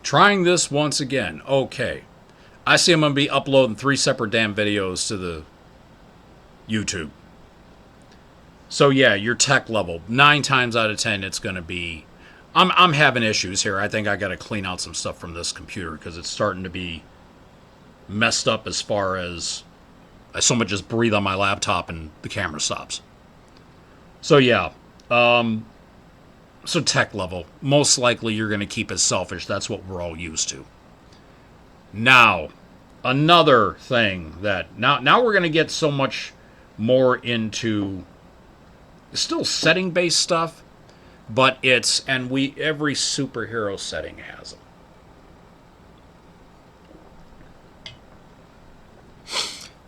Trying this once again. Okay. I see I'm going to be uploading 3 separate damn videos to the YouTube. So yeah, your tech level, 9 times out of 10, it's going to be... I'm having issues here. I think I got to clean out some stuff from this computer because it's starting to be messed up as far as I so much just breathe on my laptop and the camera stops. So yeah, so tech level, most likely you're going to keep it selfish. That's what we're all used to. Now, another thing that now we're going to get so much more into still setting based stuff, but it's every superhero setting has them.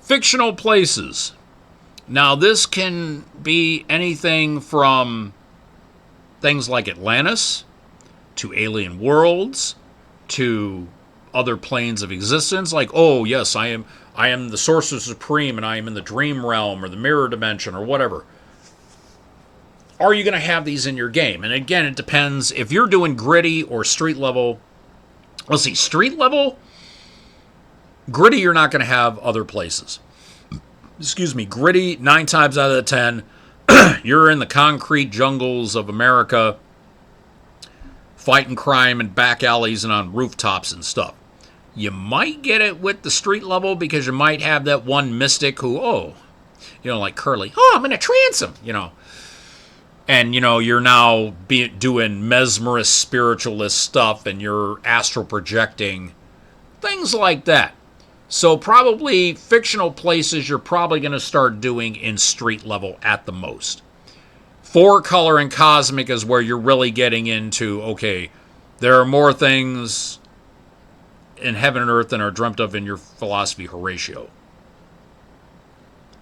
Fictional places. Now, this can be anything from things like Atlantis, to alien worlds, to other planes of existence. Like, oh, yes, I am the Sorcerer Supreme, and I am in the dream realm, or the mirror dimension, or whatever. Are you going to have these in your game? And again, it depends. If you're doing gritty or street level, let's see, street level, gritty, you're not going to have other places. Excuse me, gritty, 9 times out of the 10, you're in the concrete jungles of America, fighting crime in back alleys and on rooftops and stuff. You might get it with the street level because you might have that one mystic who, like Curly, I'm in a transom, And, you're now doing mesmerist spiritualist stuff and you're astral projecting, things like that. So probably fictional places you're probably going to start doing in street level at the most. 4-color and cosmic is where you're really getting into, okay, there are more things in heaven and earth than are dreamt of in your philosophy, Horatio.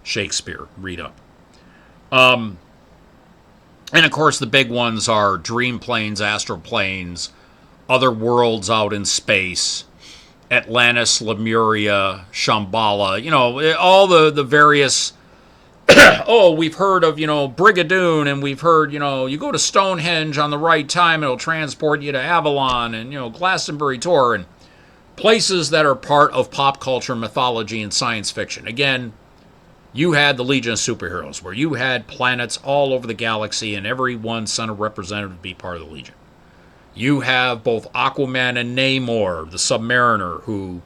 Shakespeare, read up. And of course, the big ones are dream planes, astral planes, other worlds out in space, Atlantis, Lemuria, Shambhala, all the various. We've heard of, Brigadoon, and we've heard, you go to Stonehenge on the right time, it'll transport you to Avalon, and, Glastonbury Tor, and places that are part of pop culture, mythology, and science fiction. Again, you had the Legion of Superheroes, where you had planets all over the galaxy, and everyone sent a representative to be part of the Legion. You have both Aquaman and Namor, the Submariner, who...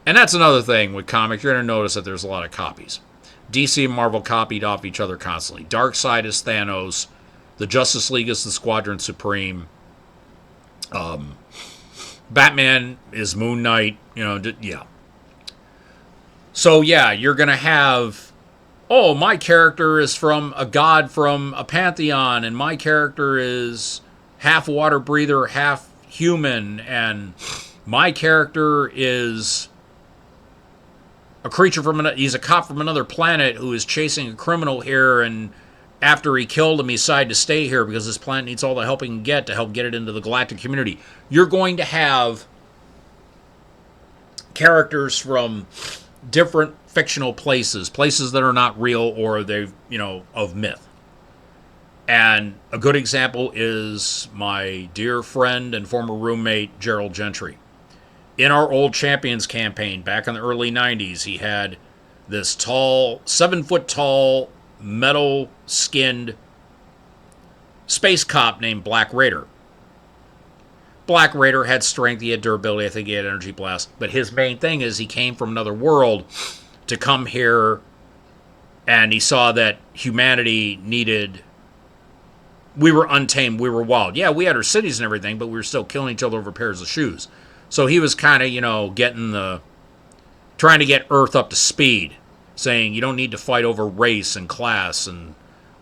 And that's another thing with comics. You're going to notice that there's a lot of copies. DC and Marvel copied off each other constantly. Darkseid is Thanos. The Justice League is the Squadron Supreme. Batman is Moon Knight. Yeah. So, yeah, you're going to have... my character is from a god from a pantheon, and my character is half water breather, half human, and my character is a creature he's a cop from another planet who is chasing a criminal here, and after he killed him, he decided to stay here because this planet needs all the help he can get to help get it into the galactic community. You're going to have characters from different fictional places that are not real or they've, of myth. And a good example is my dear friend and former roommate, Gerald Gentry. In our Old Champions campaign back in the early 90s, he had this 7-foot tall, metal-skinned space cop named Black Raider. Black Raider had strength, he had durability, I think he had energy blast. But his main thing is he came from another world to come here, and he saw that humanity needed... We were untamed, we were wild. Yeah, we had our cities and everything, but we were still killing each other over pairs of shoes. So he was kind of, trying to get Earth up to speed, saying you don't need to fight over race and class and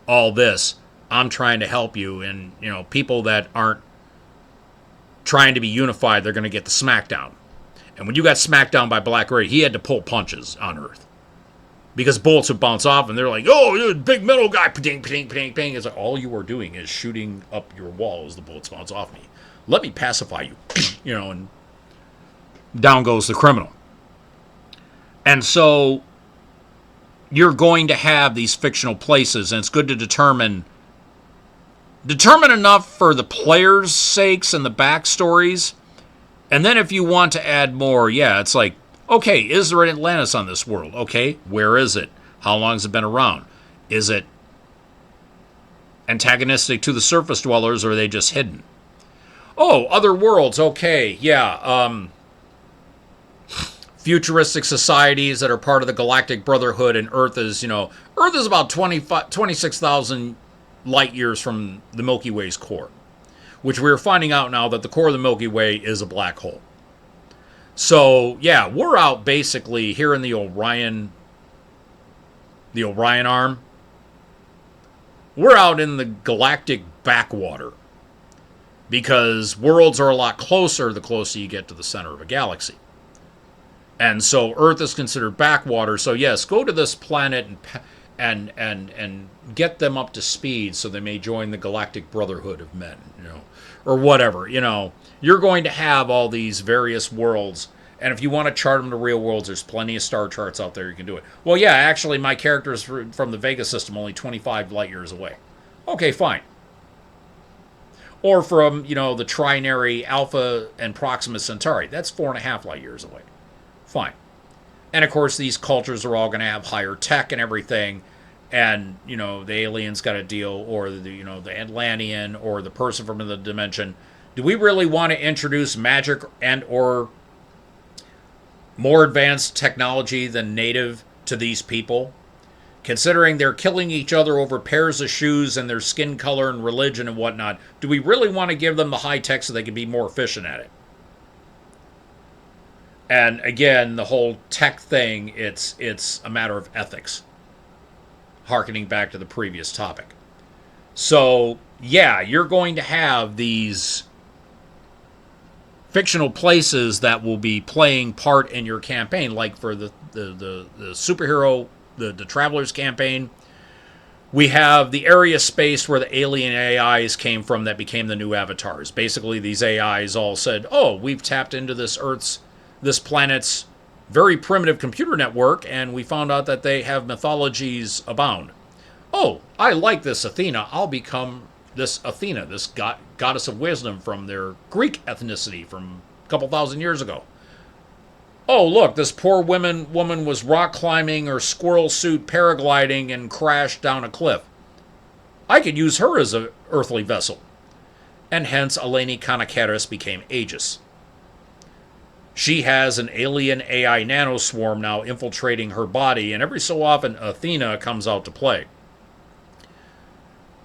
all this. I'm trying to help you, and, people that aren't trying to be unified, they're going to get the smackdown. And when you got smacked down by Black Raider, he had to pull punches on Earth. Because bullets would bounce off, and they're like, you're a big metal guy, ping, ping, ping, ping. It's like, all you are doing is shooting up your wall as the bullets bounce off me. Let me pacify you. And down goes the criminal. And so, you're going to have these fictional places, and it's good to determine enough for the players' sakes and the backstories, And then if you want to add more, yeah, it's like, okay, is there an Atlantis on this world? Okay, where is it? How long has it been around? Is it antagonistic to the surface dwellers, or are they just hidden? Oh, other worlds. Okay, yeah. Futuristic societies that are part of the Galactic Brotherhood, and Earth is, Earth is about 26,000 light years from the Milky Way's core, which we're finding out now that the core of the Milky Way is a black hole. So, yeah, we're out basically here in the Orion arm. We're out in the galactic backwater because worlds are a lot closer the closer you get to the center of a galaxy. And so Earth is considered backwater. So yes, go to this planet and get them up to speed so they may join the Galactic Brotherhood of Men, or whatever. You're going to have all these various worlds, and if you want to chart them to real worlds, there's plenty of star charts out there you can do it. Well, yeah, actually, my character is from the Vega system, only 25 light years away. Okay, fine. Or from, the Trinary Alpha and Proxima Centauri. That's 4.5 light years away. Fine. And of course, these cultures are all going to have higher tech and everything. And, the aliens got to deal, or the Atlantean, or the person from the dimension. Do we really want to introduce magic and or more advanced technology than native to these people? Considering they're killing each other over pairs of shoes and their skin color and religion and whatnot, do we really want to give them the high tech so they can be more efficient at it? And again, the whole tech thing, it's a matter of ethics, harkening back to the previous topic. So, yeah, you're going to have these fictional places that will be playing part in your campaign, like for the superhero, the Travelers campaign. We have the area space where the alien AIs came from that became the new avatars. Basically, these AIs all said, oh, we've tapped into this planet's very primitive computer network, and we found out that they have mythologies abound. Oh, I like this Athena. I'll become this Athena, this goddess of wisdom from their Greek ethnicity from a couple thousand years ago. Oh, look, this poor woman was rock climbing or squirrel suit paragliding and crashed down a cliff. I could use her as an earthly vessel. And hence, Eleni Kanakaris became Aegis. She has an alien AI nanoswarm now infiltrating her body, and every so often Athena comes out to play.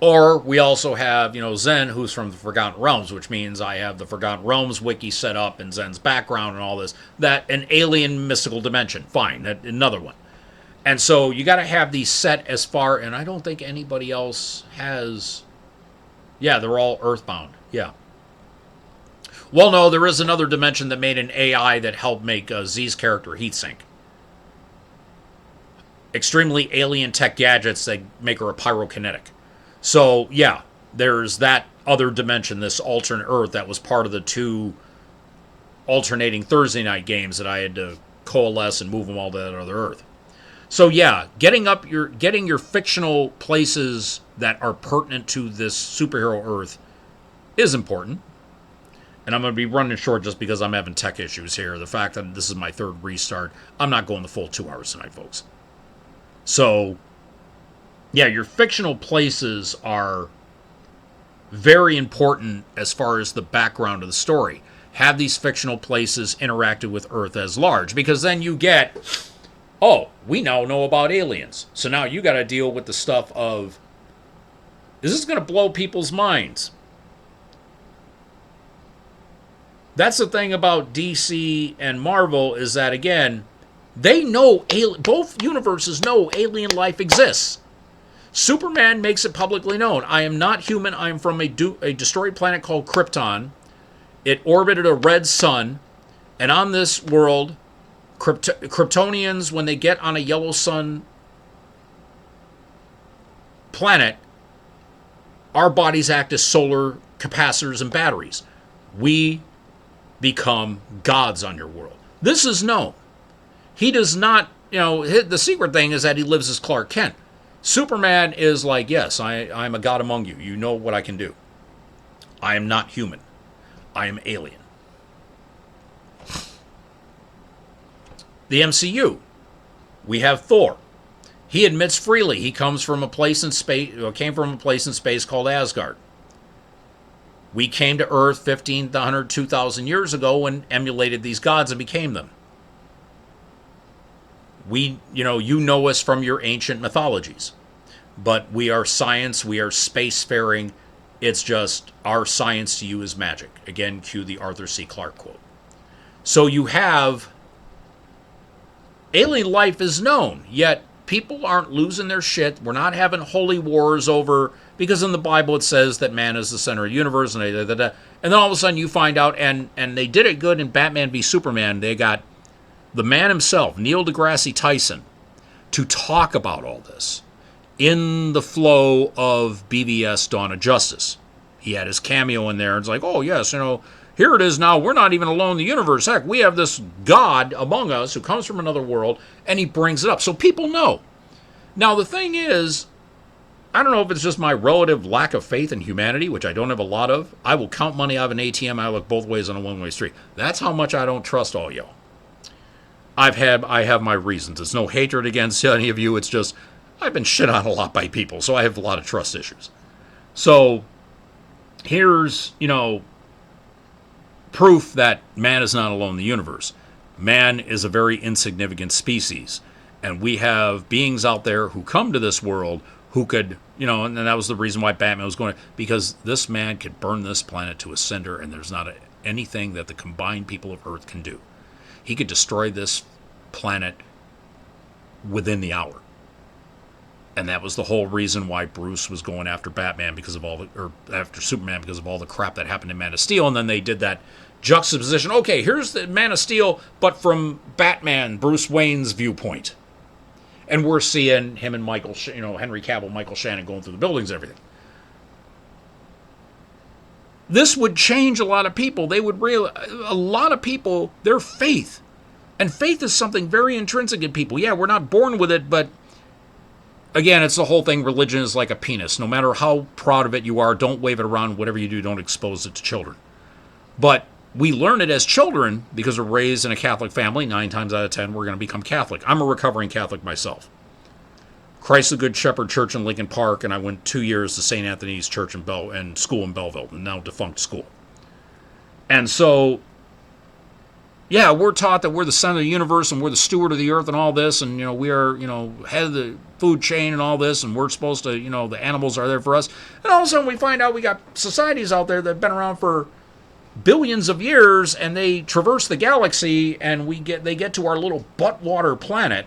Or we also have, Zen, who's from the Forgotten Realms, which means I have the Forgotten Realms wiki set up and Zen's background and all this. That an alien mystical dimension. Fine, another one. And so you got to have these set as far, and I don't think anybody else has. Yeah, they're all Earthbound. Yeah. Well, no, there is another dimension that made an AI that helped make Z's character Heatsink. Extremely alien tech gadgets that make her a pyrokinetic. So, yeah, there's that other dimension, this alternate Earth, that was part of the 2 alternating Thursday night games that I had to coalesce and move them all to that other Earth. So, yeah, getting your fictional places that are pertinent to this superhero Earth is important. And I'm going to be running short just because I'm having tech issues here. The fact that this is my 3rd restart, I'm not going the full 2 hours tonight, folks. So, yeah, your fictional places are very important as far as the background of the story. Have these fictional places interacted with Earth as large, because then you get, oh, we now know about aliens. So now you got to deal with the stuff of, is this going to blow people's minds? That's the thing about DC and Marvel, is that, again, they know, both universes know alien life exists. Superman makes it publicly known. I am not human. I am from a destroyed planet called Krypton. It orbited a red sun. And on this world, Kryptonians, when they get on a yellow sun planet, our bodies act as solar capacitors and batteries. We become gods on your world. This is known. He does not, the secret thing is that he lives as Clark Kent. Superman is like, yes, I'm a god among you. You know what I can do. I am not human. I am alien. The MCU, we have Thor. He admits freely he comes from a place in space, came from a place in space called Asgard. We came to Earth 1,500, 2,000 years ago and emulated these gods and became them. You know us from your ancient mythologies. But we are science, we are spacefaring. It's just our science to you is magic. Again, cue the Arthur C. Clarke quote. So you have alien life is known, yet people aren't losing their shit. We're not having holy wars over, because in the Bible it says that man is the center of the universe, and then all of a sudden you find out, and they did it good in Batman v Superman. They got the man himself, Neil deGrasse Tyson, to talk about all this in the flow of BVS Dawn of Justice. He had his cameo in there, and it's like, oh yes, here it is now. We're not even alone in the universe. Heck, we have this God among us who comes from another world, and he brings it up. So people know. Now, the thing is, I don't know if it's just my relative lack of faith in humanity, which I don't have a lot of. I will count money out of an ATM. I look both ways on a one-way street. That's how much I don't trust all y'all. I have my reasons. It's no hatred against any of you. It's just I've been shit on a lot by people, so I have a lot of trust issues. So here's, proof that man is not alone in the universe. Man is a very insignificant species. And we have beings out there who come to this world who could, and that was the reason why Batman was going, because this man could burn this planet to a cinder, and there's not anything that the combined people of Earth can do. He could destroy this planet within the hour. And that was the whole reason why Bruce was going after Batman after Superman, because of all the crap that happened in Man of Steel. And then they did that juxtaposition. Okay, here's the Man of Steel, but from Batman, Bruce Wayne's viewpoint. And we're seeing him and Henry Cavill, Michael Shannon going through the buildings and everything. This would change a lot of people. They would realize, a lot of people, their faith. And faith is something very intrinsic in people. Yeah, we're not born with it, but again, it's the whole thing. Religion is like a penis. No matter how proud of it you are, don't wave it around. Whatever you do, don't expose it to children. But we learn it as children because we're raised in a Catholic family. 9 times out of 10, we're going to become Catholic. I'm a recovering Catholic myself. Christ the Good Shepherd Church in Lincoln Park, and I went 2 years to St. Anthony's Church and school in Belleville, and now defunct school. And so, yeah, we're taught that we're the center of the universe and we're the steward of the earth and all this, and we are head of the food chain and all this, and we're supposed to the animals are there for us. And all of a sudden we find out we got societies out there that have been around for billions of years, and they traverse the galaxy, and they get to our little buttwater planet.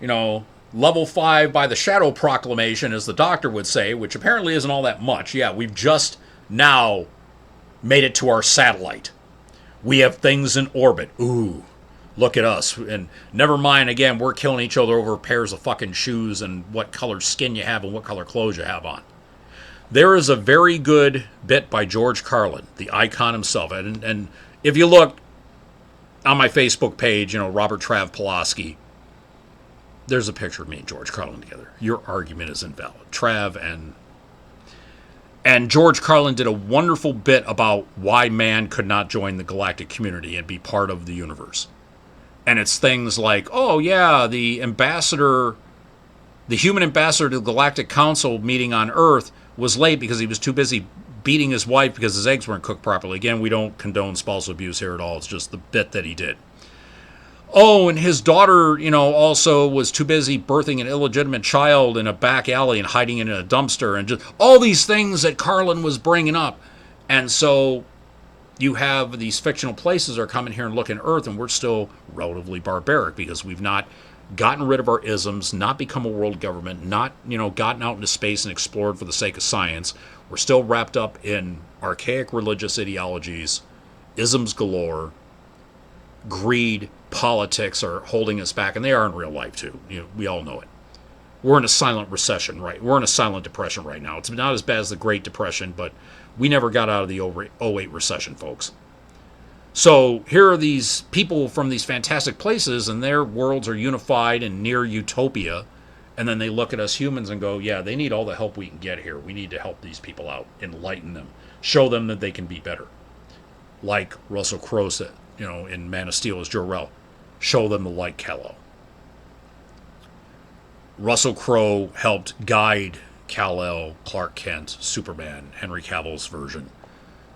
Level 5 by the Shadow Proclamation, as the Doctor would say, which apparently isn't all that much. Yeah, we've just now made it to our satellite. We have things in orbit. Ooh, look at us. And never mind, again, we're killing each other over pairs of fucking shoes and what color skin you have and what color clothes you have on. There is a very good bit by George Carlin, the icon himself. And if you look on my Facebook page, Robert Trav Pulaski, there's a picture of me and George Carlin together. Your argument is invalid. Trav and George Carlin did a wonderful bit about why man could not join the galactic community and be part of the universe. And it's things like, oh yeah, the human ambassador to the Galactic Council meeting on Earth was late because he was too busy beating his wife because his eggs weren't cooked properly. Again, we don't condone spousal abuse here at all. It's just the bit that he did. Oh, and his daughter, also was too busy birthing an illegitimate child in a back alley and hiding it in a dumpster, and just all these things that Carlin was bringing up. And so you have these fictional places are coming here and looking at Earth, and we're still relatively barbaric because we've not gotten rid of our isms, not become a world government, not, gotten out into space and explored for the sake of science. We're still wrapped up in archaic religious ideologies, isms galore, greed, politics are holding us back, and they are in real life too. We all know it. We're in a silent recession, right? We're in a silent depression right now. It's not as bad as the Great Depression, but we never got out of the '08 recession, folks. So here are these people from these fantastic places, and their worlds are unified and near utopia. And then they look at us humans and go, yeah, they need all the help we can get here. We need to help these people out, enlighten them, show them that they can be better. Like Russell Crowe said, in Man of Steel as Jor-El. show them the light Kal-El. Russell Crowe helped guide Kal-El, Clark Kent, Superman, Henry Cavill's version,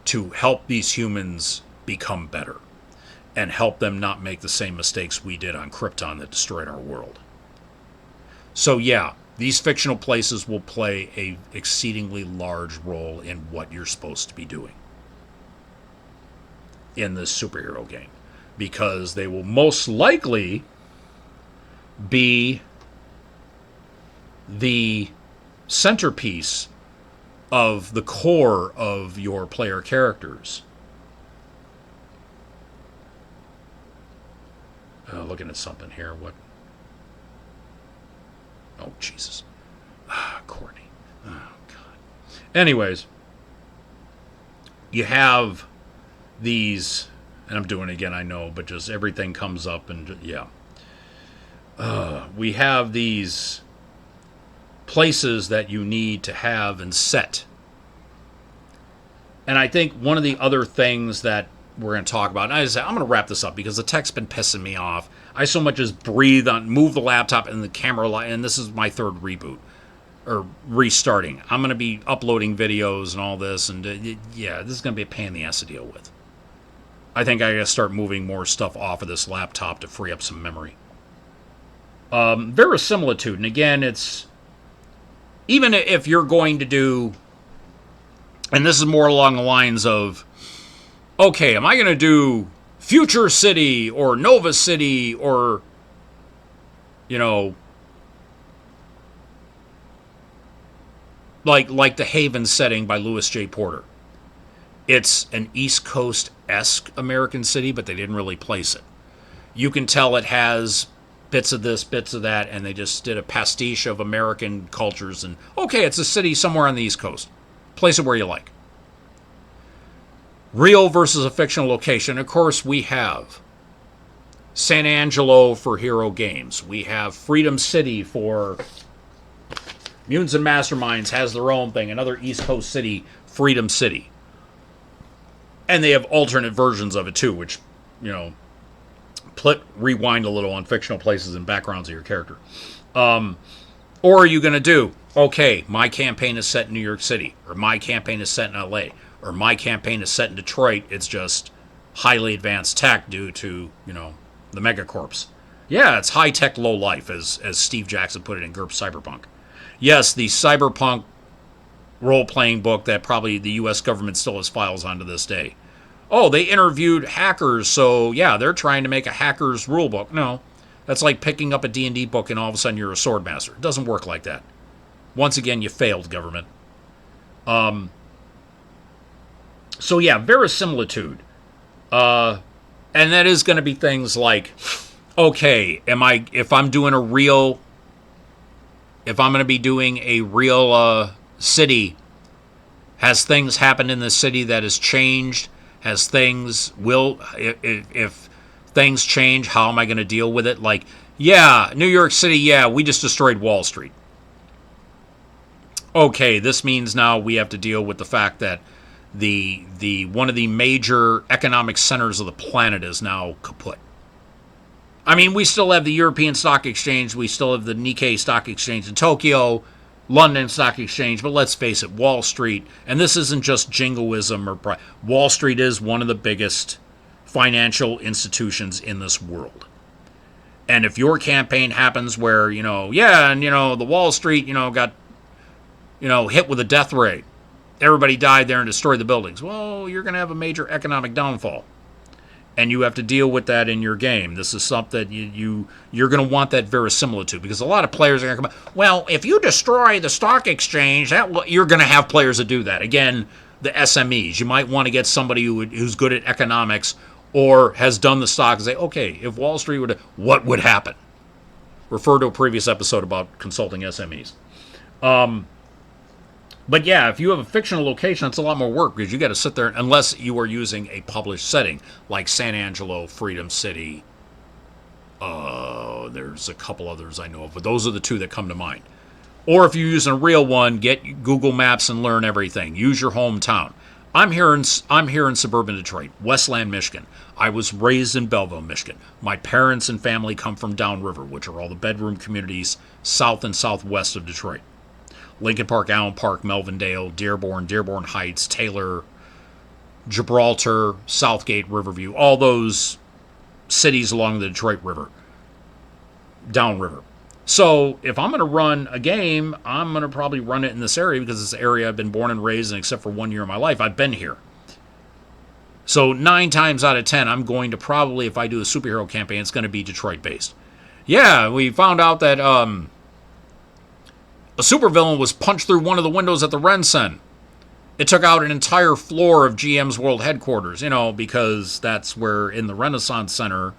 to help these humans become better and help them not make the same mistakes we did on Krypton that destroyed our world. So yeah, these fictional places will play a exceedingly large role in what you're supposed to be doing in this superhero game, because they will most likely be the centerpiece of the core of your player characters. Looking at something here. What? Oh, Jesus. Courtney. Oh, God. Anyways, you have these, and I'm doing it again, I know, but just everything comes up, and yeah. We have these places that you need to have and set. And I think one of the other things that we're going to talk about, and I'm going to wrap this up because the tech's been pissing me off. I so much as breathe on, move the laptop and the camera light, and this is my third reboot or restarting. I'm going to be uploading videos and all this, and yeah, this is going to be a pain in the ass to deal with. I think I got to start moving more stuff off of this laptop to free up some memory. Verisimilitude, and again, it's even if you're going to do, and this is more along the lines of, okay, am I going to do Future City or Nova City or, you know, like the Haven setting by Louis J. Porter. It's an East Coast-esque American city, but they didn't really place it. You can tell it has bits of this, bits of that, and they just did a pastiche of American cultures. And, okay, it's a city somewhere on the East Coast. Place it where you like. Real versus a fictional location. Of course, we have San Angelo for Hero Games. We have Freedom City for Mutants and Masterminds has their own thing. Another East Coast city, Freedom City. And they have alternate versions of it too, which, you know, rewind a little on fictional places and backgrounds of your character. Or are you going to do, okay, my campaign is set in New York City, or my campaign is set in LA, or my campaign is set in Detroit. It's just highly advanced tech due to, you know, the megacorps. Yeah, it's high-tech, low-life, as Steve Jackson put it in GURPS Cyberpunk. Yes, the cyberpunk role-playing book that probably the U.S. government still has files on to this day. Oh, they interviewed hackers, so yeah, they're trying to make a hacker's rule book. No, that's like picking up a D&D book and all of a sudden you're a sword master. It doesn't work like that. Once again, you failed, government. So yeah, verisimilitude. And that is going to be things like, okay, if I'm going to be doing a real city, has things happened in the city that has changed? If things change, how am I going to deal with it? Like, yeah, New York City, yeah, we just destroyed Wall Street. Okay, this means now we have to deal with the fact that the one of the major economic centers of the planet is now kaput. I mean, we still have the European Stock Exchange, we still have the Nikkei Stock Exchange in Tokyo, London Stock Exchange, but let's face it, Wall Street, and this isn't just jingoism or pride. Wall Street is one of the biggest financial institutions in this world. And if your campaign happens where, you know, yeah, and, you know, the Wall Street, you know, got, you know, hit with a death ray, everybody died there and destroyed the buildings, well, you're going to have a major economic downfall. And you have to deal with that in your game. This is something you're going to want that verisimilitude, because a lot of players are going to come up, well, if you destroy the stock exchange, you're going to have players that do that. Again, the SMEs. You might want to get somebody who's good at economics or has done the stock and say, okay, if Wall Street would, what would happen? Refer to a previous episode about consulting SMEs. But yeah, if you have a fictional location, it's a lot more work because you got to sit there, unless you are using a published setting like San Angelo, Freedom City. There's a couple others I know of, but those are the two that come to mind. Or if you're using a real one, get Google Maps and learn everything. Use your hometown. I'm here in suburban Detroit, Westland, Michigan. I was raised in Belleville, Michigan. My parents and family come from downriver, which are all the bedroom communities south and southwest of Detroit. Lincoln Park, Allen Park, Melvindale, Dearborn, Dearborn Heights, Taylor, Gibraltar, Southgate, Riverview, all those cities along the Detroit River, downriver. So if I'm going to run a game, I'm going to probably run it in this area because it's the area I've been born and raised in, except for 1 year of my life, I've been here. So 9 times out of 10, I'm going to probably, if I do a superhero campaign, it's going to be Detroit-based. Yeah, we found out that a supervillain was punched through one of the windows at the Ren-Sen. It took out an entire floor of GM's World Headquarters, because that's where in the Renaissance Center,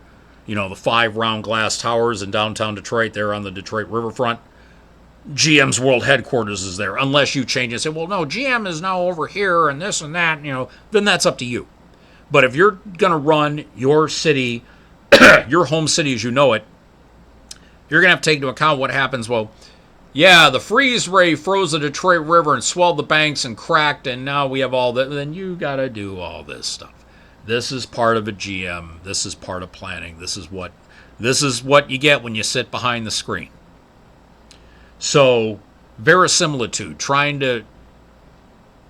the 5 round glass towers in downtown Detroit, there on the Detroit riverfront. GM's World Headquarters is there. Unless you change it and say, well, no, GM is now over here and this and that, then that's up to you. But if you're going to run your city, your home city as you know it, you're going to have to take into account what happens. Well, yeah, the freeze ray froze the Detroit River and swelled the banks and cracked, and now we have all that. Then you got to do all this stuff. This is part of a GM. This is part of planning. This is what you get when you sit behind the screen. So, verisimilitude,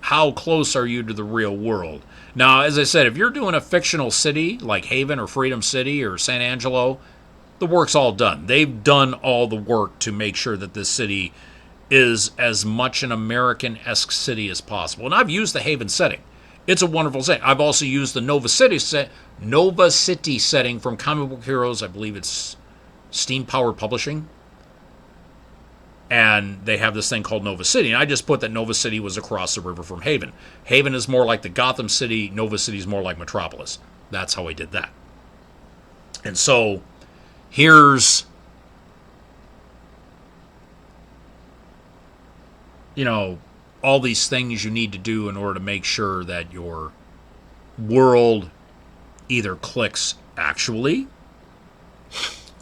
how close are you to the real world? Now, as I said, if you're doing a fictional city like Haven or Freedom City or San Angelo, the work's all done. They've done all the work to make sure that this city is as much an American-esque city as possible. And I've used the Haven setting. It's a wonderful setting. I've also used the Nova City setting from Comic Book Heroes. I believe it's Steam Powered Publishing. And they have this thing called Nova City. And I just put that Nova City was across the river from Haven. Haven is more like the Gotham City. Nova City is more like Metropolis. That's how I did that. And so here's, all these things you need to do in order to make sure that your world either clicks actually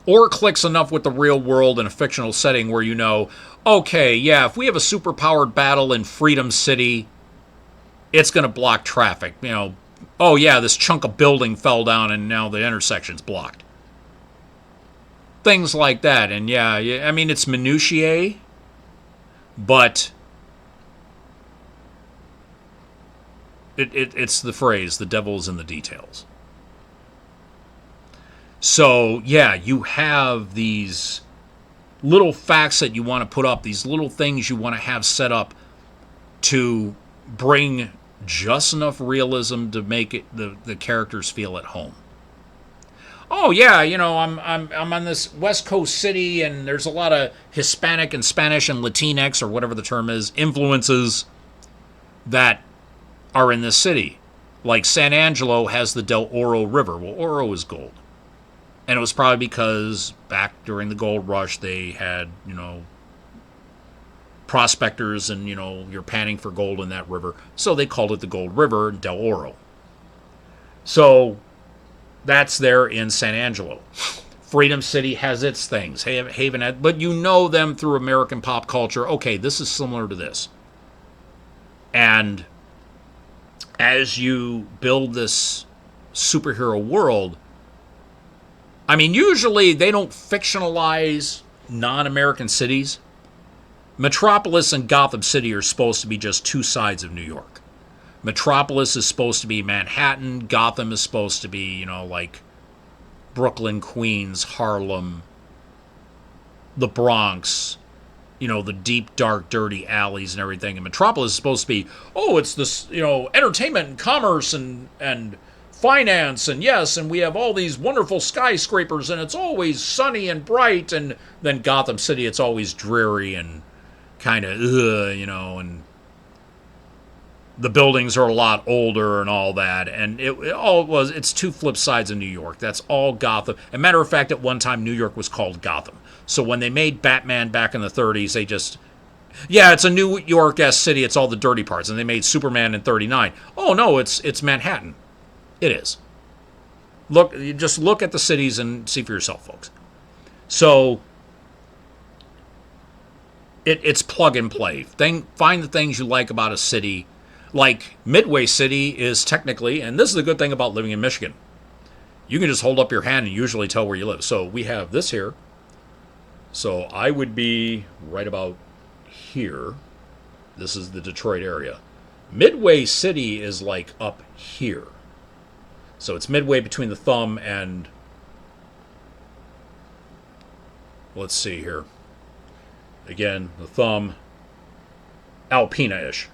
or clicks enough with the real world in a fictional setting where okay, yeah, if we have a super-powered battle in Freedom City, it's going to block traffic. Oh yeah, this chunk of building fell down and now the intersection's blocked. Things like that. And yeah, I mean, it's minutiae, but it's the phrase, the devil's in the details. So, yeah, you have these little facts that you want to put up, these little things you want to have set up to bring just enough realism to make it the characters feel at home. Oh yeah, I'm on this West Coast city, and there's a lot of Hispanic and Spanish and Latinx or whatever the term is influences that are in this city. Like San Angelo has the Del Oro River. Well, oro is gold. And it was probably because back during the gold rush, they had, prospectors and, you're panning for gold in that river. So they called it the Gold River, Del Oro. So that's there in San Angelo. Freedom City has its things. Haven, but you know them through American pop culture. Okay, this is similar to this. And as you build this superhero world, I mean, usually they don't fictionalize non-American cities. Metropolis and Gotham City are supposed to be just two sides of New York. Metropolis is supposed to be Manhattan. Gotham is supposed to be, like Brooklyn, Queens, Harlem, the Bronx, the deep, dark, dirty alleys and everything. And Metropolis is supposed to be, it's this, entertainment and commerce and finance, and yes, and we have all these wonderful skyscrapers, and it's always sunny and bright. And then Gotham City, it's always dreary and kind of, and the buildings are a lot older and all that. And it's two flip sides of New York. That's all Gotham. As a matter of fact, at one time, New York was called Gotham. So when they made Batman back in the 30s, they just, it's a New York-esque city. It's all the dirty parts. And they made Superman in 39. Oh, no, it's Manhattan. It is. Just look at the cities and see for yourself, folks. So it's plug and play. Find the things you like about a city. Like Midway City is technically, and this is the good thing about living in Michigan, you can just hold up your hand and usually tell where you live. So we have this here. So I would be right about here. This is the Detroit area. Midway City is like up here. So it's midway between the thumb and, let's see here. Again, the thumb, Alpena-ish.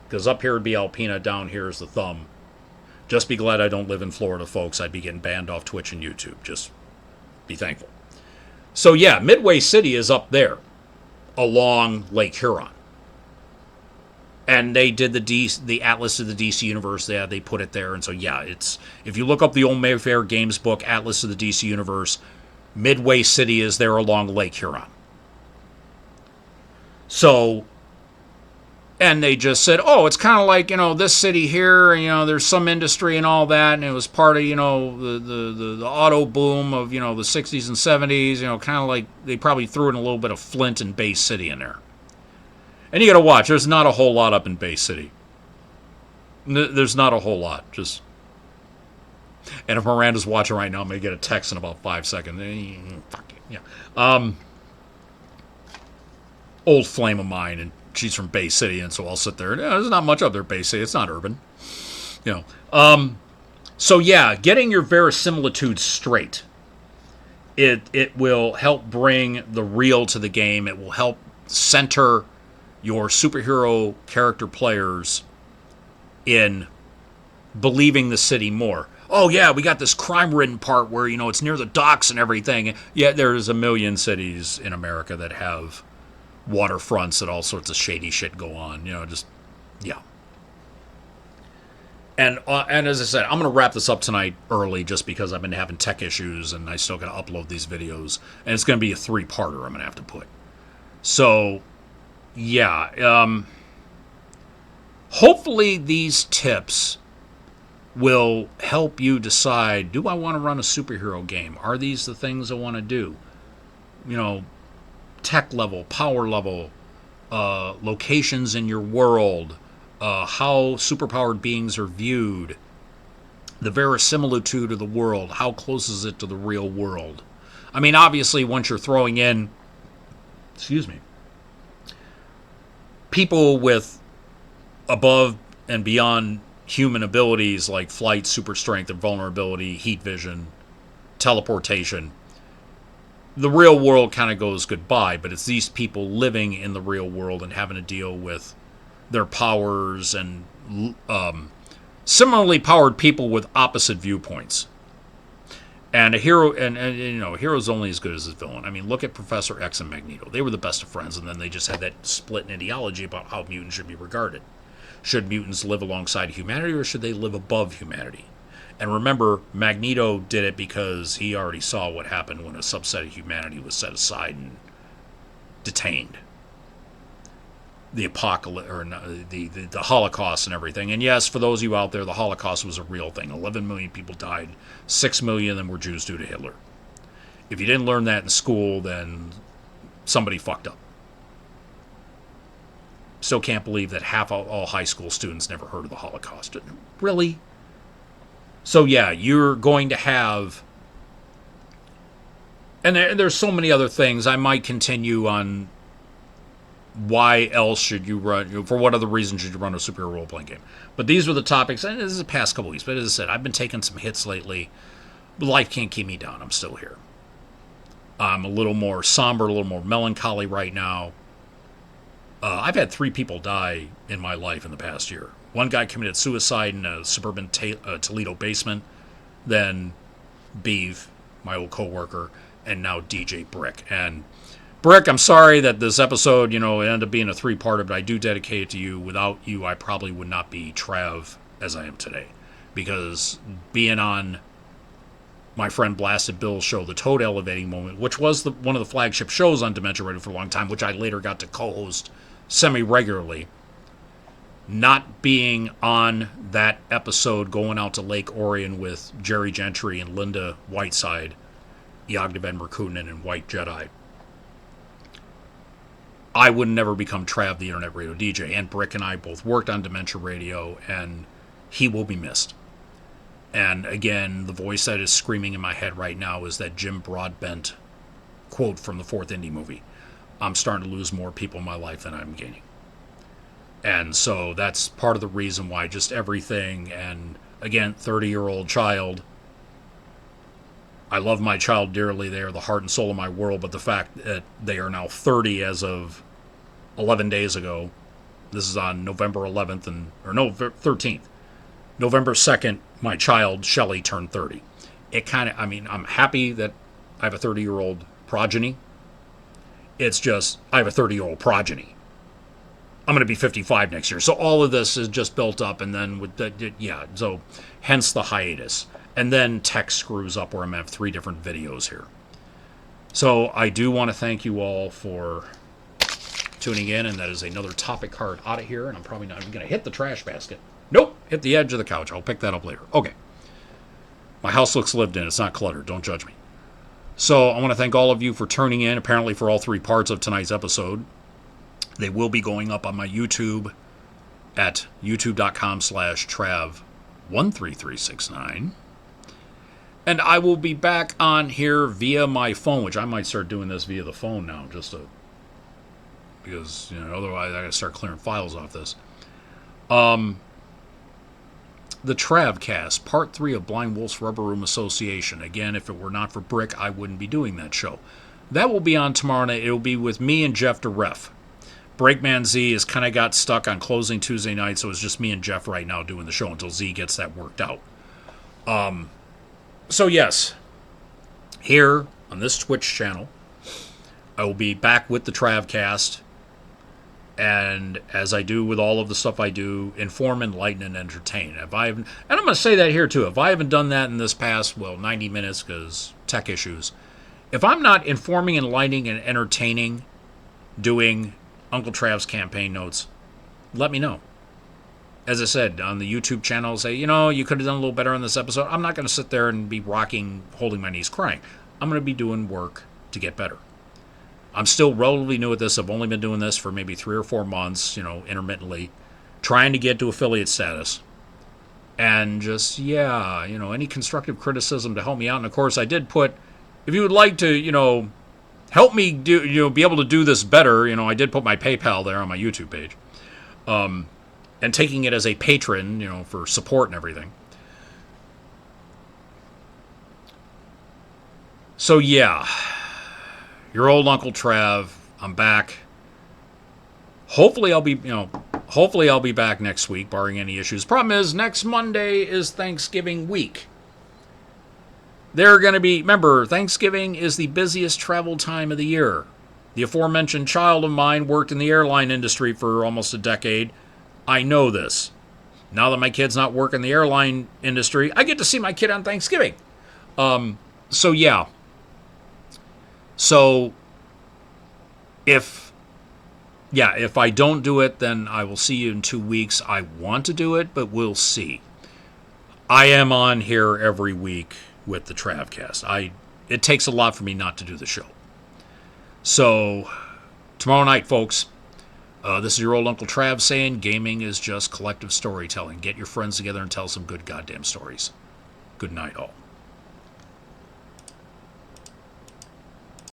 Because up here would be Alpena, down here is the thumb. Just be glad I don't live in Florida, folks. I'd be getting banned off Twitch and YouTube. Just be thankful. So yeah, Midway City is up there along Lake Huron. And they did the Atlas of the DC Universe. Yeah, they put it there. And so yeah, it's, if you look up the old Mayfair Games book, Atlas of the DC Universe, Midway City is there along Lake Huron. So, and they just said, oh, it's kind of like, this city here, there's some industry and all that, and it was part of, the auto boom of, the 60s and 70s, kind of like they probably threw in a little bit of Flint and Bay City in there. And you got to watch, there's not a whole lot up in Bay City. There's not a whole lot, just... And if Miranda's watching right now, I'm going to get a text in about 5 seconds. Fuck you. Yeah. Old flame of mine, and she's from Bay City, and so I'll sit there. There's not much up there, Bay City. It's not urban. So yeah, getting your verisimilitude straight. It will help bring the real to the game. It will help center your superhero character players in believing the city more. Oh yeah, we got this crime-ridden part where, it's near the docks and everything. Yeah, there's a million cities in America that have waterfronts that all sorts of shady shit go on. Yeah. And as I said, I'm going to wrap this up tonight early just because I've been having tech issues and I still got to upload these videos. And it's going to be a 3-parter I'm going to have to put. So, yeah. Hopefully these tips will help you decide, do I want to run a superhero game? Are these the things I want to do? Tech level, power level, locations in your world, how superpowered beings are viewed, the verisimilitude of the world, how close is it to the real world? I mean, obviously, once you're throwing in, people with above and beyond human abilities like flight, super strength, invulnerability, heat vision, teleportation, the real world kind of goes goodbye, but it's these people living in the real world and having to deal with their powers and similarly powered people with opposite viewpoints. And a hero, and a hero's only as good as his villain. I mean, look at Professor X and Magneto. They were the best of friends, and then they just had that split in ideology about how mutants should be regarded. Should mutants live alongside humanity, or should they live above humanity? And remember, Magneto did it because he already saw what happened when a subset of humanity was set aside and detained. The apocalypse, or the Holocaust and everything. And yes, for those of you out there, the Holocaust was a real thing. 11 million people died. 6 million of them were Jews due to Hitler. If you didn't learn that in school, then somebody fucked up. Still can't believe that half all high school students never heard of the Holocaust. Really? So yeah, you're going to have... And there's so many other things. I might continue on why else should you run... For what other reason should you run a superhero role-playing game? But these were the topics. And this is the past couple weeks. But as I said, I've been taking some hits lately. But life can't keep me down. I'm still here. I'm a little more somber, a little more melancholy right now. I've had 3 people die in my life in the past year. One guy committed suicide in a suburban Toledo basement. Then Beeve, my old coworker, and now DJ Brick. And Brick, I'm sorry that this episode, it ended up being a 3-parter, but I do dedicate it to you. Without you, I probably would not be Trav as I am today. Because being on my friend Blasted Bill's show, The Toad Elevating Moment, which was one of the flagship shows on Dementia Radio for a long time, which I later got to co-host semi-regularly, not being on that episode going out to Lake Orion with Jerry Gentry and Linda Whiteside, Yagdaven Rakunin, and White Jedi, I would never become Trav, the internet radio DJ. And Brick and I both worked on Dementia Radio, and he will be missed. And again, the voice that is screaming in my head right now is that Jim Broadbent quote from the fourth Indy movie. I'm starting to lose more people in my life than I'm gaining. And so that's part of the reason why just everything, and again, 30-year-old child. I love my child dearly. They are the heart and soul of my world, but the fact that they are now 30 as of 11 days ago, this is on November 11th, or no, 13th. November 2nd, my child, Shelly, turned 30. It kind of, I mean, I'm happy that I have a 30-year-old progeny. It's just, I have a 30-year-old progeny. I'm going to be 55 next year. So all of this is just built up, and then with the, yeah, so hence the hiatus. And then tech screws up where I'm going to have 3 different videos here. So I do want to thank you all for tuning in, and that is another topic card out of here, and I'm probably not even going to hit the trash basket. Nope, hit the edge of the couch. I'll pick that up later. Okay. My house looks lived in. It's not cluttered. Don't judge me. So I want to thank all of you for tuning in, apparently for all 3 parts of tonight's episode. They will be going up on my YouTube at youtube.com/Trav13369. And I will be back on here via my phone, which I might start doing this via the phone now, just to, because, you know, otherwise I got to start clearing files off this. The Travcast, Part 3 of Blind Wolf's Rubber Room Association. Again, if it were not for Brick, I wouldn't be doing that show. That will be on tomorrow night. It will be with me and Jeff DeRef. Breakman Z has kind of got stuck on closing Tuesday night, so it's just me and Jeff right now doing the show until Z gets that worked out. So yes, here on this Twitch channel, I will be back with the Travcast. And as I do with all of the stuff I do, inform, enlighten, and entertain. And I'm going to say that here too. If I haven't done that in this past, 90 minutes because tech issues, if I'm not informing, enlightening, and entertaining, doing Uncle Trav's campaign notes, let me know. As I said, on the YouTube channel, say, you know, you could have done a little better on this episode. I'm not going to sit there and be rocking, holding my knees, crying. I'm going to be doing work to get better. I'm still relatively new at this. I've only been doing this for maybe 3 or 4 months, you know, intermittently, trying to get to affiliate status. And just, yeah, you know, any constructive criticism to help me out. And of course, I did put, if you would like to, you know, help me do, you know, be able to do this better, you know, I did put my PayPal there on my YouTube page. And taking it as a patron, you know, for support and everything. So, yeah. Your old Uncle Trav, I'm back. Hopefully I'll be back next week, barring any issues. Problem is, next Monday is Thanksgiving week. They're going to be, remember, Thanksgiving is the busiest travel time of the year. The aforementioned child of mine worked in the airline industry for almost a decade. I know this. Now that my kid's not working in the airline industry, I get to see my kid on Thanksgiving. So yeah. So, if I don't do it, then I will see you in 2 weeks. I want to do it, but we'll see. I am on here every week with the Travcast. It takes a lot for me not to do the show. So, tomorrow night, folks, this is your old Uncle Trav saying, gaming is just collective storytelling. Get your friends together and tell some good goddamn stories. Good night, all.